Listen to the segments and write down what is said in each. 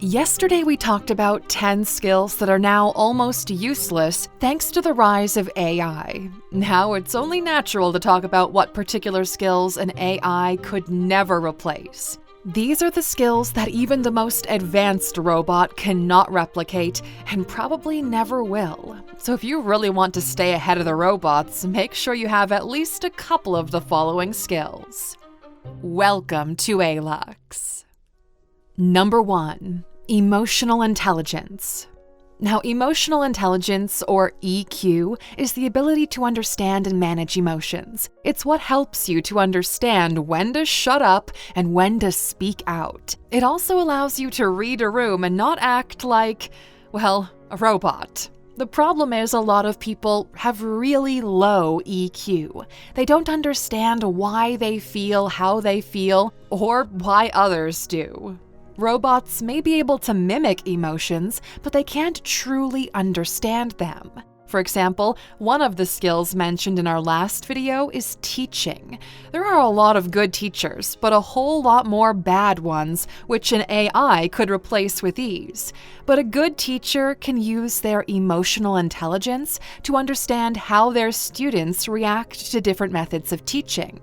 Yesterday we talked about 10 skills that are now almost useless thanks to the rise of AI. Now it's only natural to talk about what particular skills an AI could never replace. These are the skills that even the most advanced robot cannot replicate and probably never will. So if you really want to stay ahead of the robots, make sure you have at least a couple of the following skills. Welcome to Alux. Number 1. Emotional intelligence. Now, emotional intelligence, or EQ, is the ability to understand and manage emotions. It's what helps you to understand when to shut up and when to speak out. It also allows you to read a room and not act like, well, a robot. The problem is a lot of people have really low EQ. They don't understand why they feel how they feel or why others do. Robots may be able to mimic emotions, but they can't truly understand them. For example, one of the skills mentioned in our last video is teaching. There are a lot of good teachers, but a whole lot more bad ones, which an AI could replace with ease. But a good teacher can use their emotional intelligence to understand how their students react to different methods of teaching.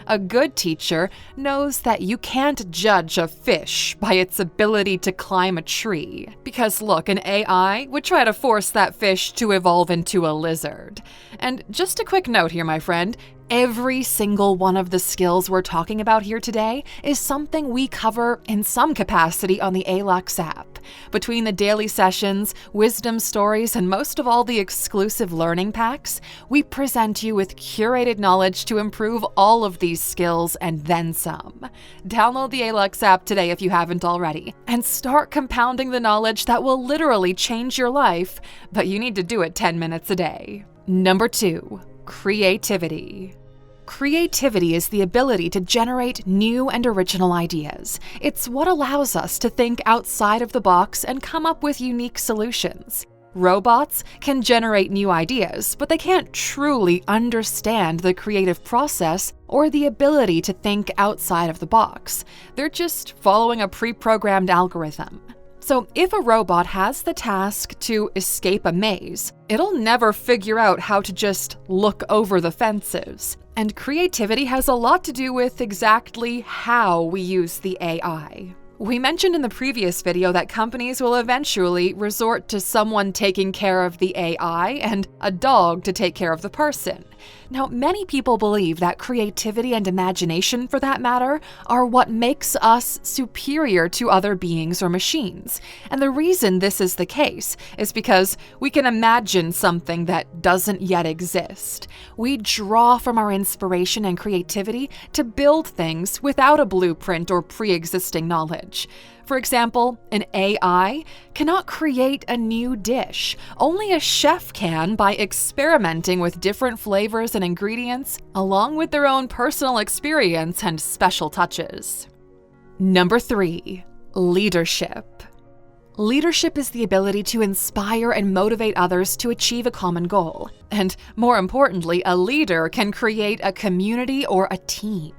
A good teacher knows that you can't judge a fish by its ability to climb a tree. Because look, an AI would try to force that fish to evolve into a lizard. And just a quick note here, my friend, every single one of the skills we're talking about here today is something we cover in some capacity on the Alux app. Between the daily sessions, wisdom stories, and most of all the exclusive learning packs, we present you with curated knowledge to improve all of these skills and then some. Download the Alux app today if you haven't already, and start compounding the knowledge that will literally change your life, but you need to do it 10 minutes a day. Number 2. Creativity. Creativity is the ability to generate new and original ideas. It's what allows us to think outside of the box and come up with unique solutions. Robots can generate new ideas, but they can't truly understand the creative process or the ability to think outside of the box. They're just following a pre-programmed algorithm. So if a robot has the task to escape a maze, it'll never figure out how to just look over the fences. And creativity has a lot to do with exactly how we use the AI. We mentioned in the previous video that companies will eventually resort to someone taking care of the AI and a dog to take care of the person. Now, many people believe that creativity and imagination, for that matter, are what makes us superior to other beings or machines. And the reason this is the case is because we can imagine something that doesn't yet exist. We draw from our inspiration and creativity to build things without a blueprint or pre-existing knowledge. For example, an AI cannot create a new dish. Only a chef can by experimenting with different flavors and ingredients, along with their own personal experience and special touches. Number 3. Leadership. Leadership is the ability to inspire and motivate others to achieve a common goal. And more importantly, a leader can create a community or a team.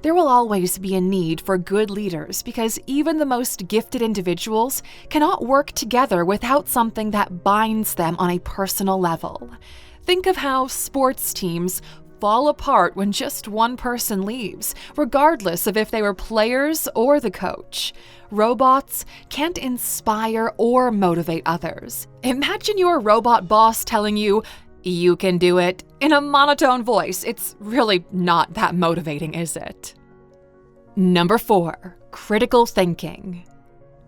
There will always be a need for good leaders because even the most gifted individuals cannot work together without something that binds them on a personal level. Think of how sports teams fall apart when just one person leaves, regardless of if they were players or the coach. Robots can't inspire or motivate others. Imagine your robot boss telling you, "You can do it," in a monotone voice. It's really not that motivating, is it? Number 4. Critical thinking.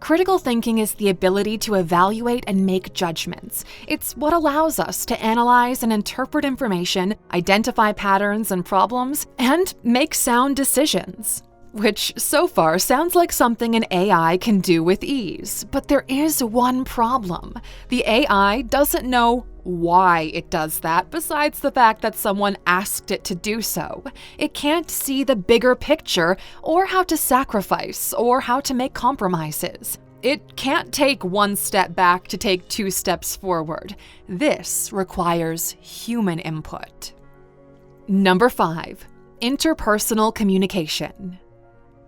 Critical thinking is the ability to evaluate and make judgments. It's what allows us to analyze and interpret information, identify patterns and problems, and make sound decisions. Which so far sounds like something an AI can do with ease, but there is one problem. The AI doesn't know why it does that, besides the fact that someone asked it to do so. It can't see the bigger picture, or how to sacrifice, or how to make compromises. It can't take one step back to take 2 steps forward. This requires human input. Number 5. Interpersonal communication.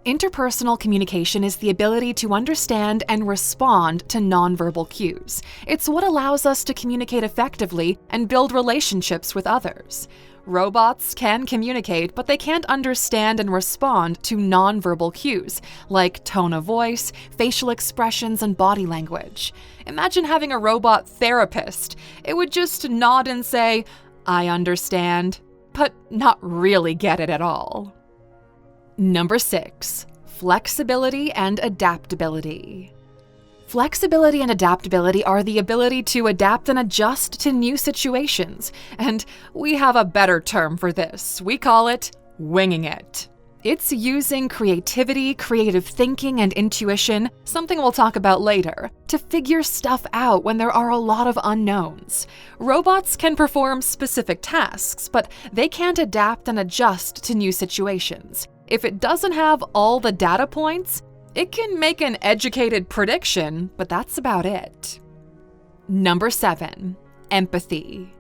Interpersonal communication is the ability to understand and respond to nonverbal cues. It's what allows us to communicate effectively and build relationships with others. Robots can communicate, but they can't understand and respond to nonverbal cues, like tone of voice, facial expressions, and body language. Imagine having a robot therapist. It would just nod and say, "I understand," but not really get it at all. Number 6, flexibility and adaptability. Flexibility and adaptability are the ability to adapt and adjust to new situations, and we have a better term for this. We call it winging it. It's using creativity, creative thinking, and intuition, something we'll talk about later, to figure stuff out when there are a lot of unknowns. Robots can perform specific tasks, but they can't adapt and adjust to new situations. If it doesn't have all the data points, it can make an educated prediction, but that's about it. Number 7, empathy.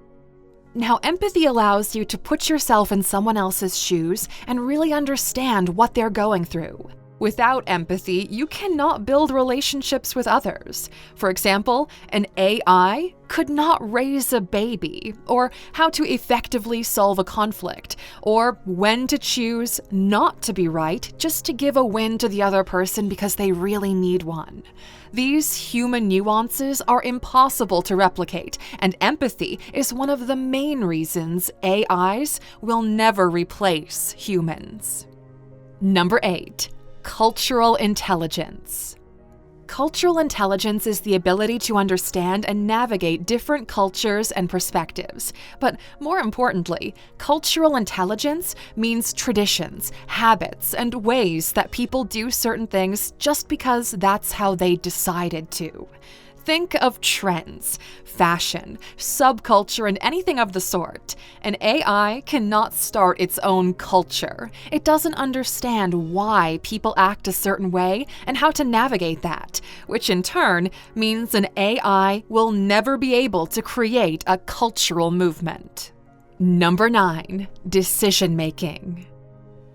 Now, empathy allows you to put yourself in someone else's shoes and really understand what they're going through. Without empathy, you cannot build relationships with others. For example, an AI could not raise a baby, or how to effectively solve a conflict, or when to choose not to be right just to give a win to the other person because they really need one. These human nuances are impossible to replicate, and empathy is one of the main reasons AIs will never replace humans. Number 8. Cultural intelligence. Cultural intelligence is the ability to understand and navigate different cultures and perspectives. But more importantly, cultural intelligence means traditions, habits, and ways that people do certain things just because that's how they decided to. Think of trends, fashion, subculture, and anything of the sort. An AI cannot start its own culture. It doesn't understand why people act a certain way and how to navigate that, which in turn means an AI will never be able to create a cultural movement. Number 9, decision-making.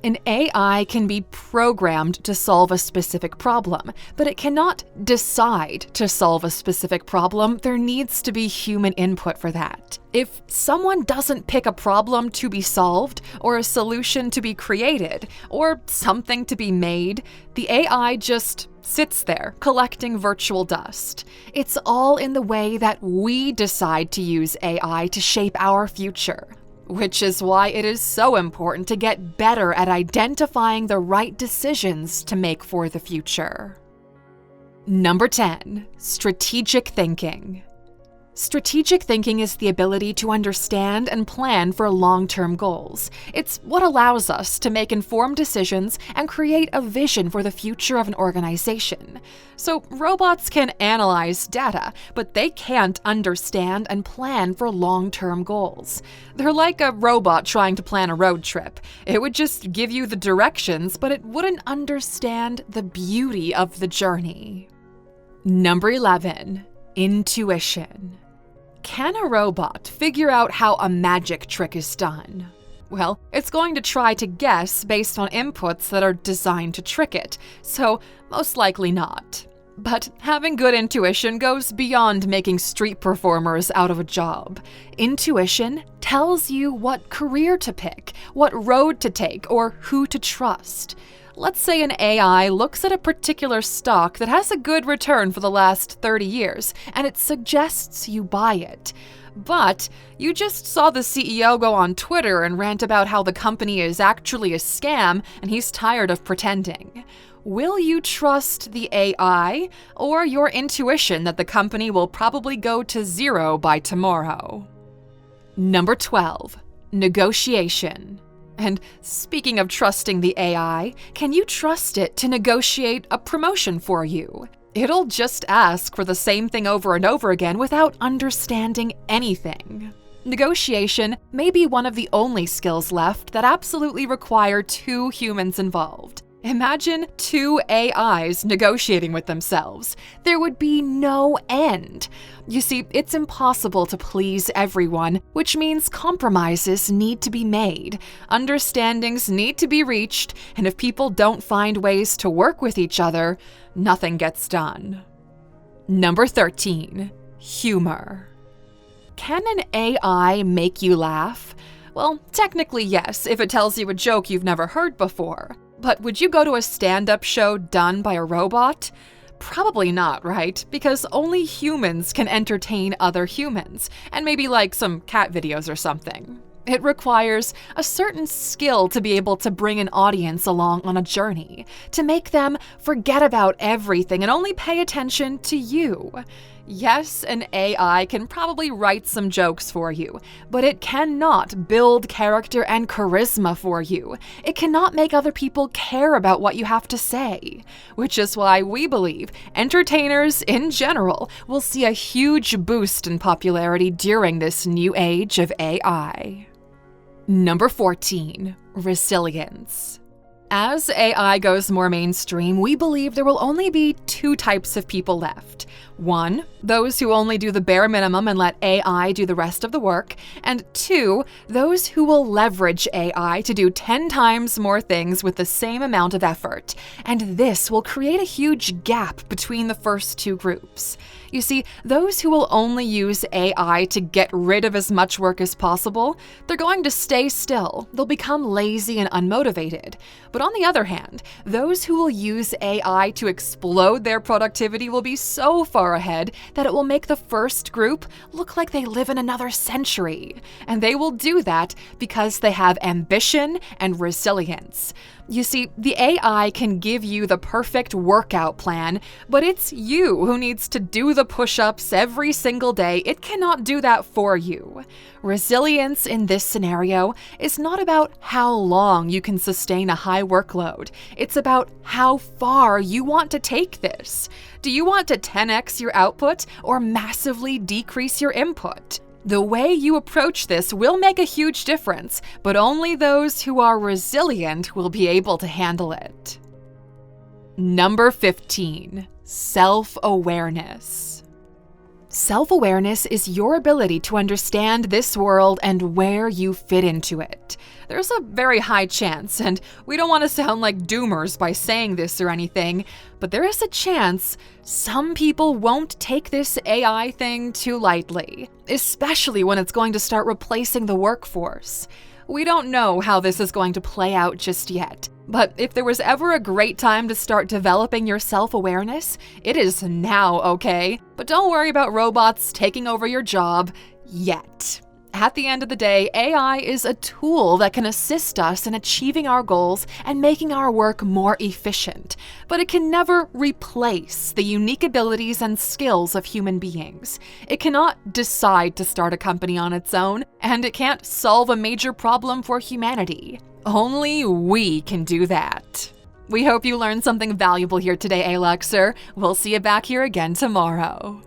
An AI can be programmed to solve a specific problem, but it cannot decide to solve a specific problem. There needs to be human input for that. If someone doesn't pick a problem to be solved, or a solution to be created, or something to be made, the AI just sits there, collecting virtual dust. It's all in the way that we decide to use AI to shape our future. Which is why it is so important to get better at identifying the right decisions to make for the future. Number 10, strategic thinking. Strategic thinking is the ability to understand and plan for long-term goals. It's what allows us to make informed decisions and create a vision for the future of an organization. So robots can analyze data, but they can't understand and plan for long-term goals. They're like a robot trying to plan a road trip. It would just give you the directions, but it wouldn't understand the beauty of the journey. Number 11, intuition. Can a robot figure out how a magic trick is done? Well, it's going to try to guess based on inputs that are designed to trick it, so most likely not. But having good intuition goes beyond making street performers out of a job. Intuition tells you what career to pick, what road to take, or who to trust. Let's say an AI looks at a particular stock that has a good return for the last 30 years, and it suggests you buy it. But you just saw the CEO go on Twitter and rant about how the company is actually a scam and he's tired of pretending. Will you trust the AI or your intuition that the company will probably go to zero by tomorrow? Number 12, negotiation. And speaking of trusting the AI, can you trust it to negotiate a promotion for you? It'll just ask for the same thing over and over again without understanding anything. Negotiation may be one of the only skills left that absolutely require two humans involved. Imagine two AIs negotiating with themselves. There would be no end. You see, it's impossible to please everyone, which means compromises need to be made, understandings need to be reached, and if people don't find ways to work with each other, nothing gets done. Number 13. Humor. Can an AI make you laugh? Well, technically yes, if it tells you a joke you've never heard before. But would you go to a stand-up show done by a robot? Probably not, right? Because only humans can entertain other humans, and maybe like some cat videos or something. It requires a certain skill to be able to bring an audience along on a journey, to make them forget about everything and only pay attention to you. Yes, an AI can probably write some jokes for you, but it cannot build character and charisma for you. It cannot make other people care about what you have to say, which is why we believe entertainers in general will see a huge boost in popularity during this new age of AI. Number 14. Resilience. As AI goes more mainstream, we believe there will only be two types of people left. One, those who only do the bare minimum and let AI do the rest of the work. And two, those who will leverage AI to do 10 times more things with the same amount of effort. And this will create a huge gap between the first two groups. You see, those who will only use AI to get rid of as much work as possible, they're going to stay still. They'll become lazy and unmotivated. But on the other hand, those who will use AI to explode their productivity will be so far ahead that it will make the first group look like they live in another century. And they will do that because they have ambition and resilience. You see, the AI can give you the perfect workout plan, but it's you who needs to do the push-ups every single day. It cannot do that for you. Resilience in this scenario is not about how long you can sustain a high workload. It's about how far you want to take this. Do you want to 10x your output or massively decrease your input? The way you approach this will make a huge difference, but only those who are resilient will be able to handle it. Number 15. Self-awareness. Self-awareness is your ability to understand this world and where you fit into it. There's a very high chance, and we don't want to sound like doomers by saying this or anything, but there is a chance some people won't take this AI thing too lightly, especially when it's going to start replacing the workforce. We don't know how this is going to play out just yet, but if there was ever a great time to start developing your self-awareness, it is now, okay? But don't worry about robots taking over your job yet. At the end of the day, AI is a tool that can assist us in achieving our goals and making our work more efficient, but it can never replace the unique abilities and skills of human beings. It cannot decide to start a company on its own, and it can't solve a major problem for humanity. Only we can do that. We hope you learned something valuable here today, Aluxer. We'll see you back here again tomorrow.